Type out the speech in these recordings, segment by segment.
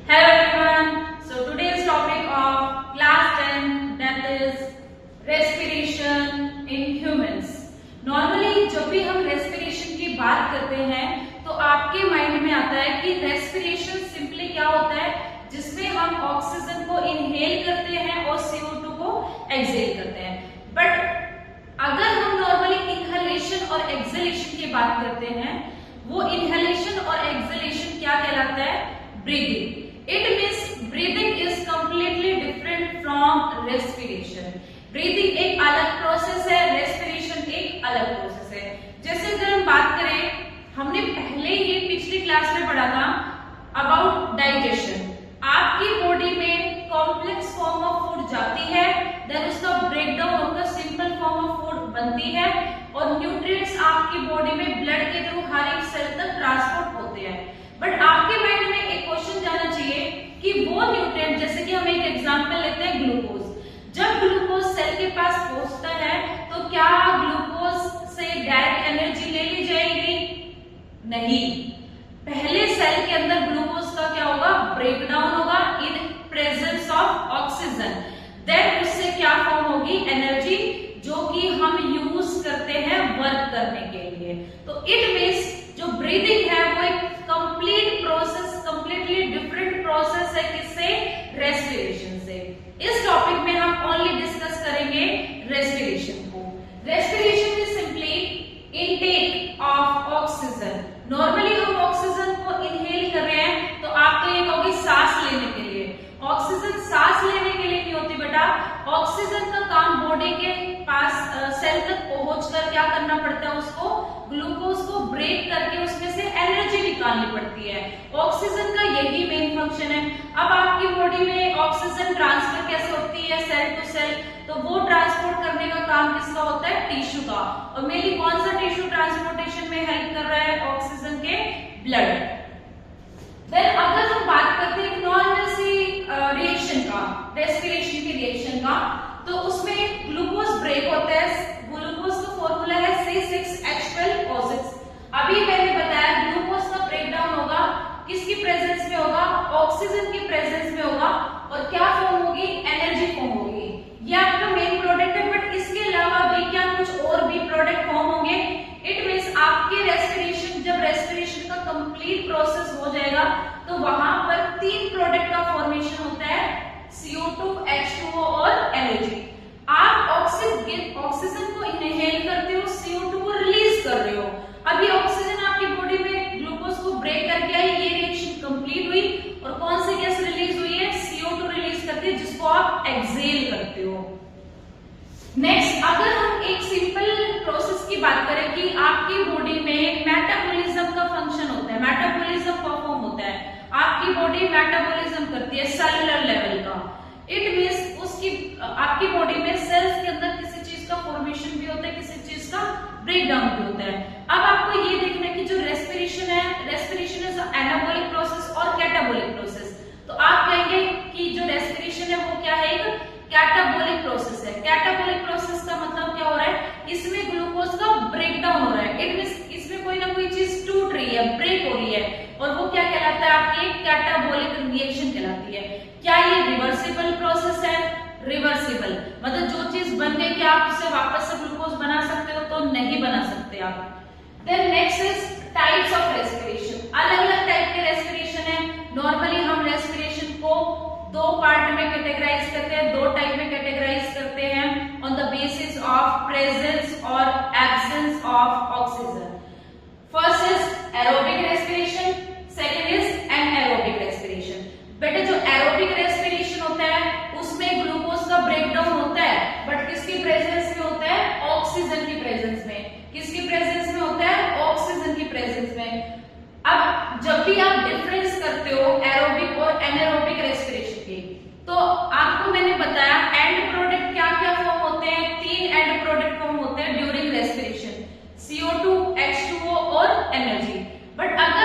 Hello everyone. So today's topic of class 10 that is respiration in humans. Normally जब भी हम respiration की बात करते हैं तो आपके माइंड में आता है कि respiration सिंपली क्या होता है, जिसमें हम ऑक्सीजन को इनहेल करते हैं और CO2 को एक्सहेल करते हैं. बट अगर हम नॉर्मली इनहेलेशन और एक्सहेलेशन की बात करते हैं, वो इनहेलेशन और एक्सहेलेशन क्या कहलाता है? Breathing. It means breathing is completely different from respiration. Breathing एक अलग प्रोसेस है, respiration एक अलग प्रोसेस है. जैसे अगर हम बात करें, हमने पहले ही पिछली क्लास में पढ़ा था अबाउट डाइजेशन. आपकी बॉडी में कॉम्प्लेक्स फॉर्म ऑफ फूड जाती है, देन उसका ब्रेकडाउन होकर सिंपल फॉर्म ऑफ फूड बनती है और न्यूट्रिएंट्स आपकी बॉडी में ब्लड के थ्रू हर एक सेल तक ट्रांसपोर्ट होते हैं. बट आपके माइंड में एक क्वेश्चन जाना चाहिए कि वो न्यूट्रिएंट, जैसे कि हम एक एग्जांपल लेते हैं ग्लूकोज. जब ग्लूकोज सेल के पास पहुंचता है तो क्या ग्लूकोज से डायरेक्ट एनर्जी ले ली जाएगी? नहीं. पहले सेल के अंदर ग्लूकोज का क्या होगा? ब्रेकडाउन होगा in presence of oxygen. Then उससे क्या फॉर्म होगी? एनर्जी, जो कि हम यूज करते हैं वर्क करने के लिए. तो इट मींस जो ब्रीदिंग है वो एक complete process, completely different process है. किससे? रेस्पिरेशन से. इस टॉपिक में हम ओनली डिस्कस करेंगे रेस्पिरेशन को. Respiration is simply intake of oxygen. Normally हम ऑक्सीजन को इनहेल कर रहे हैं तो आप तो ये कहोगे सांस लेने के लिए. ऑक्सीजन सांस लेने के लिए नहीं होती बेटा. ऑक्सीजन का काम बॉडी के पास सेल तक पहुंचकर क्या करना पड़ता है? उसको ग्लूकोज को ब्रेक करके उसमें से एनर्जी निकालनी पड़ती है. ऑक्सीजन का यही मेन फंक्शन है. अब आपकी बॉडी में ऑक्सीजन ट्रांसफर कैसे होती है सेल टू सेल? तो वो ट्रांसपोर्ट करने का काम किसका होता है? टिश्यू का. और मेनली कौन सा टिश्यू ट्रांसपोर्टेशन में हेल्प कर रहा है? ऑक्सीजन के ब्लड. देन अगर हम बात करते हैं नॉर्मल सी रिएक्शन का, रेस्पिरेशन की रिएक्शन का, तो उसमें ग्लूकोज ब्रेक होता है. ग्लूकोज का फॉर्मूला है C6H12O6. अभी मैंने बताया ग्लूकोज का ब्रेकडाउन होगा किसकी प्रेजेंस में होगा? ऑक्सीजन की प्रेजेंस में होगा. और क्या फॉर्म होगी? एनर्जी फॉर्म होगी. ये आपका मेन प्रोडक्ट है. बट इसके अलावा भी क्या कुछ और भी प्रोडक्ट फॉर्म होंगे? इट मींस आपके रेस्पिरेशन, जब रेस्पिरेशन का कंप्लीट प्रोसेस हो जाएगा तो वहां पर 3 प्रोडक्ट का फॉर्मेशन होता है, CO2, H2O और एनर्जी. आप ऑक्सीजन को इनहेल करते हो, CO2 को रिलीज कर रहे हो. अभी ऑक्सीजन आपकी बॉडी में ग्लूकोज को ब्रेक करके आई, ये रिएक्शन कंप्लीट हुई और कौन सी गैस रिलीज हुई है? CO2 रिलीज करती है, जिसको आप एक्सहेल करते हो. नेक्स्ट, अगर हम एक सिंपल प्रोसेस की बात करें कि आपकी बॉडी में मेटाबॉलिज्म का फंक्शन होता है, मेटाबॉलिज्म परफॉर्म होता है. आपकी बॉडी मेटाबॉलिज्म करती है सेलुलर लेवल का. इट मींस उसकी आपकी बॉडी में सेल्स के अंदर किसी चीज का फॉर्मेशन भी होता है, किसी चीज का ब्रेकडाउन भी होता है. अब आपको ये देखना है कि जो रेस्पिरेशन है, रेस्पिरेशन इज एनाबॉलिक प्रोसेस और कैटाबॉलिक प्रोसेस. तो आप कहेंगे कि जो रेस्पिरेशन है वो क्या है? एक कैटाबॉलिक प्रोसेस है. कैटाबॉलिक प्रोसेस का मतलब क्या हो रहा है? इसमें ग्लूकोज का ब्रेकडाउन हो रहा है. इट मींस इसमें कोई ना कोई चीज टूट रही है, ब्रेक हो रही है, और वो क्या कहलाता है? आपकी कैटाबॉलिक रिएक्शन कहलाती है. क्या ये रिवर्सिबल प्रोसेस है? रिवर्सिबल मतलब जो चीज बन गई, क्या आप उससे वापस से ग्लूकोज बना सकते हो? तो नहीं बना सकते आप. Then next is types of respiration. अलग अलग टाइप के रेस्पिरेशन है. नॉर्मली हम रेस्पिरेशन को 2 पार्ट में कैटेगराइज करते हैं, 2 टाइप में कैटेगराइज करते हैं on the basis of presence और absence of oxygen. First is aerobic respiration, second is anaerobic respiration. बेटा जो एरोबिक रेस्पिरेशन होता है उसमें ग्लूकोज का ब्रेकडाउन होता है, बट किसकी प्रेजेंस में होता है? ऑक्सीजन की प्रेजेंस में. किसकी प्रेजेंस में होता है? ऑक्सीजन की प्रेजेंस में. अब जब भी आप डिफरेंस करते हो एरोबिक और एनाएरोबिक रेस्पिरेशन के, तो आपको मैंने बताया एंड प्रोडक्ट क्या क्या फॉर्म होते हैं. 3 एंड प्रोडक्ट फॉर्म होते हैं ड्यूरिंग रेस्पिरेशन, CO2, H2O और एनर्जी. बट अगर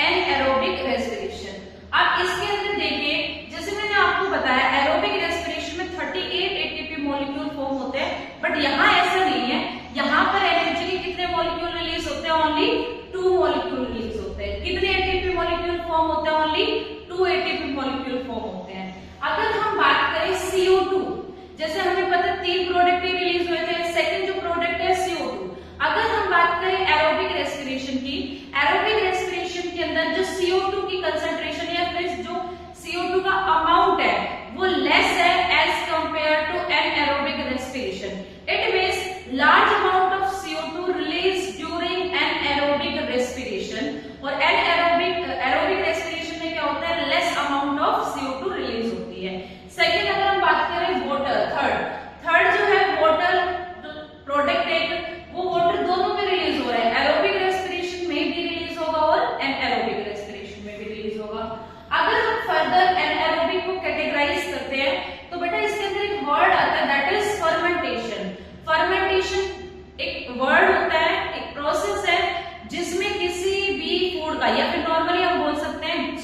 एनएरोबिक रेस्पिरेशन। अब इसके अंदर देखिए, जैसे मैंने आपको बताया एरोबिक रेस्पिरेशन में 38 एटीपी मॉलिक्यूल फॉर्म होते हैं, बट यहाँ ऐसा नहीं है। यहाँ पर एनर्जी के कितने मॉलिक्यूल रिलीज होते हैं? ओनली 2 मॉलिक्यूल रिलीज होते हैं। कितने एटीपी मॉलिक्यूल फॉर्म होते हैं? ओनली 2 एटीपी मॉलिक्यूल फॉर्म होते हैं। अगर हम बात करें CO2, जैसे हमें पता है 3 प्रोडक्ट रिलीज हुए थे, सेकंड जो प्रोडक्ट है CO2। अगर हम बात करें एरोबिक रेस्पिरेशन की, एरोबिक रेस्पिरेशन के अंदर जो CO2 की कंसंट्रेशन या फिर जो CO2 का अमाउंट है वो लेस है as compare to anaerobic respiration. It means large amount of CO2 release during anaerobic respiration, और एरोबिक रेस्पिरेशन में क्या होता है? Less amount of CO2 release होती है। सेकेंड अगर हम बात करें वाटर, थर्ड जो है वाटर प्रोडक्ट एक, वो वाटर दोनों में रिलीज हो रहा है, एरोबिक रेस्पिरेशन में भी रिलीज होगा और एनएरोबिक रेस्पिरेशन में भी रिलीज होगा। अगर हम फर्दर एनएरोबिक को कैटेगराइज करते हैं तो बेटा इसके अंदर एक वर्ड आता है, दैट इज फर्मेंटेशन। फर्मेंटेशन एक वर्ड होता है, एक प्रोसेस है जिसमें किसी भी फूड का, या फिर नॉर्मली हम बोल सकते हैं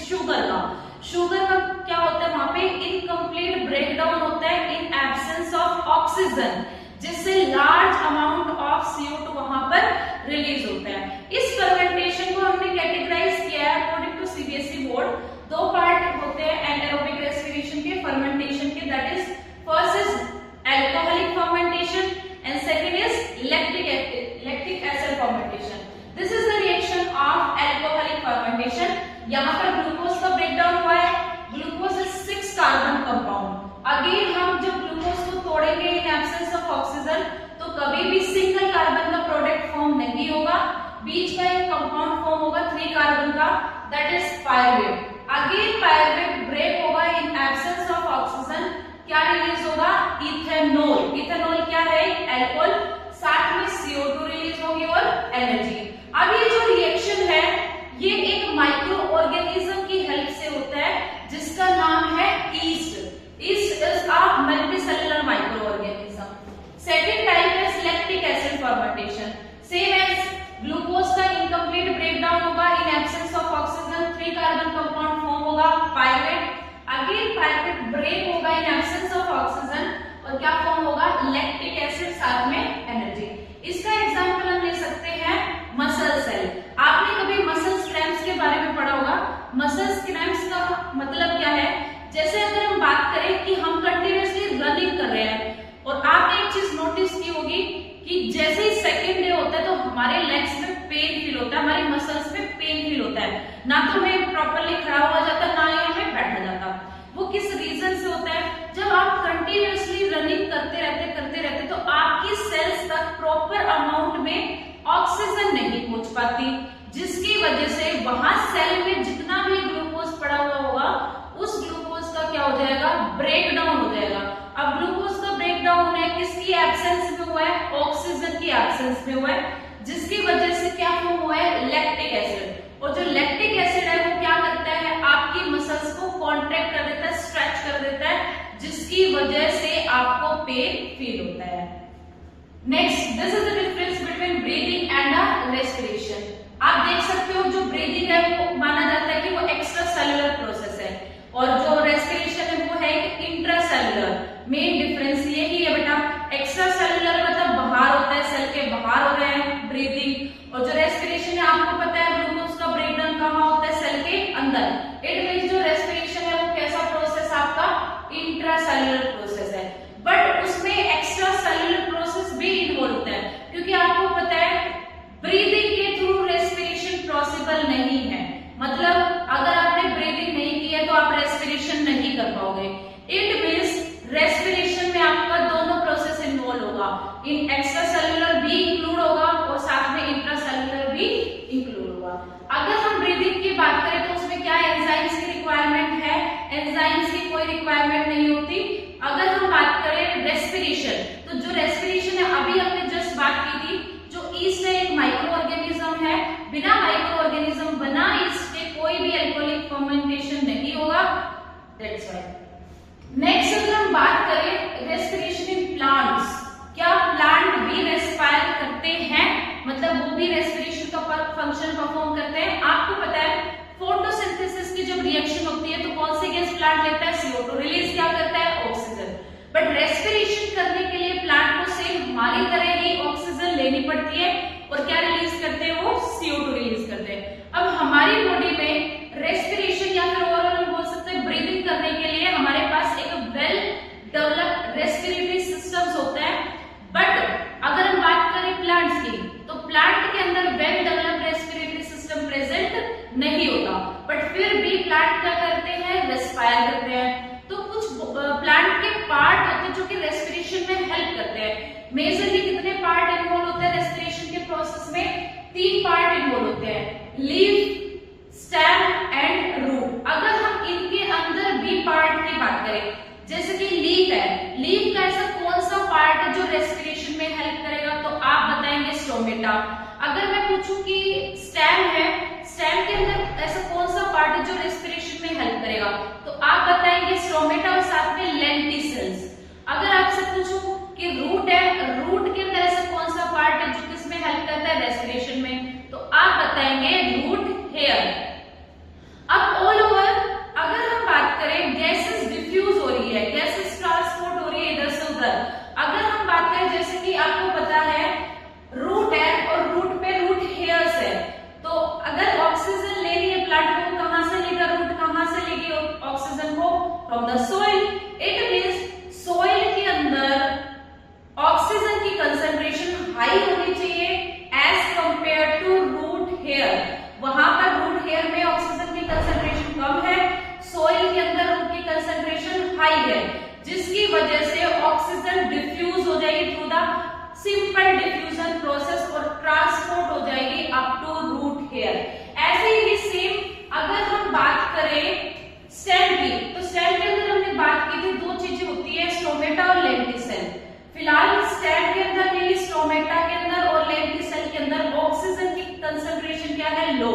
शुगर का क्या होता है? वहां पे इनकम्प्लीट ब्रेकडाउन होता है इन एब्सेंस ऑफ ऑक्सीजन, जिससे लार्ज अमाउंट ऑफ CO2 वहां पर रिलीज होता है। इस फर्मेंटेशन को हमने कैटेगराइज किया है according to CBSE board. 2 part होते हैं एनएरोबिक रेस्पिरेशन के, फर्मेंटेशन के, that is first is alcoholic fermentation and second is lactic acid fermentation. This is the reaction of alcoholic fermentation. यहाँ पर ग्लूकोज का ब्रेकडाउन हुआ है, glucose is 6 carbon compound. Again हम जब ग्लूकोज को तोड़ेंगे इन एब्सेंस ऑफ ऑक्सीजन तो कभी भी सिंगल कार्बन का प्रोडक्ट फॉर्म नहीं होगा, बीच का एक कंपाउंड फॉर्म होगा 3 कार्बन का, that is pyruvate. Again pyruvate break होगा इन एब्सेंस ऑफ ऑक्सीजन, क्या रिलीज होगा? इथेनॉल। इथेनॉल क्या है? अल्कोहल, साथ में CO2 रिलीज होगी और एनर्जी। अब ये जो रिएक्शन है ये एक माइक्रो ऑर्गेनिज्म की हेल्प से होता है जिसका नाम है yeast. Yeast is a multicellular micro organism. Second type है lactic acid fermentation. Same as glucose का इनकम्प्लीट ब्रेकडाउन होगा in absence of oxygen, 3 carbon compound form होगा पायरुवेट। अगेन पायरुवेट ब्रेक होगा इन एब्सेंस ऑफ ऑक्सीजन और क्या form होगा? Lactic acid, साथ में एनर्जी। इसका एग्जांपल हम ले सकते हैं मसल सेल। आपने कभी मसल क्रैम्प्स के बारे में पढ़ा होगा। मसल क्रैम्प्स का मतलब क्या है? जैसे अगर हम बात करें कि हम कंटिन्यूअसली रनिंग कर रहे हैं और आपने एक चीज नोटिस की होगी कि जैसे ही सेकेंड डे होता है तो हमारे लेग्स में पेन फील होता है, हमारी मसल्स में पेन फील होता है, ना तो हमें प्रॉपर्ली खड़ा हुआ जाता, ना ही हमें बैठा जाता। वो किस रीजन से होता है? जब आप कंटिन्यूअसली रनिंग करते रहते तो आपकी सेल्स तक प्रॉपर अमाउंट में ऑक्सीजन नहीं पहुंच पाती, जिसकी वजह से वहां सेल में जितना भी ग्लूकोज पड़ा हुआ होगा उस ग्लूकोज का क्या हो जाएगा? ब्रेकडाउन हो जाएगा। अब ग्लूकोज का ब्रेकडाउन है किसकी एब्सेंस में हुआ है? ऑक्सीजन की एब्सेंस में हुआ है, जिसकी वजह से क्या फॉर्म हुआ है? Lactic acid. और जो लैक्टिक एसिड है वो क्या करता है? आपकी मसल्स को कॉन्ट्रैक्ट कर देता है, स्ट्रेच कर देता है, जिसकी वजह से आपको पेन फील होता है। Next, this is the difference between breathing and respiration. आप देख सकते हो जो ब्रीदिंग है वो माना जाता है कि वो एक्स्ट्रा सेलुलर प्रोसेस है और जो रेस्पिरेशन है वो है एक इंट्रा सेलुलर। मेन डिफरेंस यही है बेटा, एक्स्ट्रा सेलुलर मतलब बाहर होता है, सेल के बाहर हो रहे हैं ब्रीदिंग, और जो रेस्पिरेशन है आपको पता है ग्लूकोज का ब्रेकडाउन कहाँ होता है? सेल के अंदर। इट मींस जो रेस्पिरेशन है वो कैसा प्रोसेस आपका? इंट्रा सेलुलर प्रोसेस है, बट उसमें एक्स्ट्रा सेलुलर प्रोसेस भी इन्वॉल्व होता है, क्योंकि आपको पता है ब्रीदिंग के थ्रू रेस्पिरेशन पॉसिबल नहीं है। मतलब अगर आपने ब्रीदिंग नहीं की है तो आप रेस्पिरेशन नहीं कर पाओगे। इट मींस रेस्पिरेशन में आपका दोनों प्रोसेस इन्वॉल्व होगा, इन एक्स्ट्रा सेलुलर भी इंक्लूड होगा और साथ में इंट्रा सेलुलर भी इंक्लूड होगा। अगर हम ब्रीदिंग की बात करें तो उसमें क्या एंजाइम्स की रिक्वायरमेंट है? एंजाइम्स की कोई रिक्वायरमेंट नहीं होती। अगर हम बात करें रेस्पिरेशन, तो जो रेस्पिरेशन है अभी हमने जस्ट बात की थी, जो ईस्ट है एक माइक्रो ऑर्गेनिज्म है, बिना माइक्रो ऑर्गेनिज्म बना ईस्ट के कोई भी अल्कोहलिक फर्मेंटेशन नहीं होगा, दैट्स व्हाई। नेक्स्ट अगर हम बात करें रेस्पिरेशन इन प्लांट्स, क्या प्लांट भी रेस्पायर करते हैं? मतलब वो भी रेस्पिरेशन का फंक्शन परफॉर्म करते हैं। आपको पता है जब रिएक्शन होती है तो कौन सी गैस प्लांट लेता है? CO2। रिलीज क्या करता है? ऑक्सीजन। बट रेस्पिरेशन करने के लिए प्लांट को सेम हमारी तरह ही ऑक्सीजन लेनी पड़ती है और क्या रिलीज करते हैं? वो CO2 रिलीज करते हैं। अब हमारी बॉडी में रेस्पिरेशन या फिर ओवरऑल हम बोल सकते हैं ब्रीदिंग करने के लिए हमारे पास एक वेल डेवलप्ड रेस्पिरेटरी सिस्टम्स होते हैं। बट अगर हम बात करें प्लांट्स की, तो प्लांट के अंदर well developed respiratory system present नहीं होता, बट फिर भी प्लांट क्या करते हैं? रेस्पायर करते हैं। तो कुछ प्लांट के पार्ट होते हैं जो कि रेस्पिरेशन में हेल्प करते हैं। मेजरली कितने पार्ट इन्वॉल्व होते हैं रेस्पिरेशन के प्रोसेस में? 3 पार्ट इन्वॉल्व होते हैं, लीफ, स्टेम एंड रूट। अगर हम इनके अंदर भी पार्ट की बात करें, जैसे कि लीफ है, लीफ का ऐसा कौन सा पार्ट है जो रेस्पिरेशन में हेल्प करेगा? तो आप बताएंगे स्टोमेटा। अगर मैं पूछूं कि स्टेम है, स्टेम के अंदर ऐसा कौन सा पार्ट है जो रेस्पिरेशन में हेल्प करेगा? तो आप बताएंगे स्टोमेटा और साथ में लेंटिसेल्स। अगर आपसे पूछूं कि रूट है, रूट के अंदर ऐसा कौन सा पार्ट है जो किसमें हेल्प करता है? रेस्पिरेशन में। तो आप बताएंगे रूट हेयर। अब ऑल ओवर अगर हम बात करें, गैसेस डिफ्यूज हो रही है, गैसेस ट्रांसपोर्ट हो रही है इधर से उधर। अगर हम बात करें, जैसे कि आपको पता है रूट है और रूट पे रूट हेयर्स है, तो अगर ऑक्सीजन लेनी है प्लांट को, कहां से लेगा? रूट कहां से लेगी ऑक्सीजन को? From the soil. It means soil के अंदर ऑक्सीजन की कंसंट्रेशन हाई होनी चाहिए as compare to root hair. वहां पर रूट हेयर में ऑक्सीजन की कंसंट्रेशन कम है, सोइल के अंदर रूट की कंसंट्रेशन हाई है, जिसकी वजह से ऑक्सीजन डिफ्यूज हो जाएगी through the simple diffusion process और ट्रांसपोर्ट हो जाएगी अप टू रूट हेयर। ऐसे ही सेम अगर हम बात करें स्टेम की, तो स्टेम के अंदर हमने बात की थी 2 चीजें होती है, स्टोमेटा और लेंटिसेल। फिलहाल स्टेम के अंदर नहीं, स्टोमेटा के अंदर और लेंटिसेल के अंदर ऑक्सीजन की कंसंट्रेशन क्या है? लो।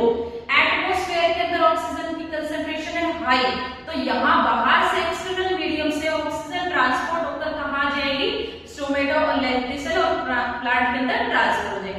एटमॉस्फेयर के अंदर ऑक्सीजन की कंसंट्रेशन है हाई। तो यहाँ बाहर से एक्सटर्नल मीडियम से ऑक्सीजन ट्रांसपोर्ट होकर कहाँ जाएगी? स्टोमेटा और लेंटिसेल और प्लांट के अंदर ट्रांसफर हो जाएगी।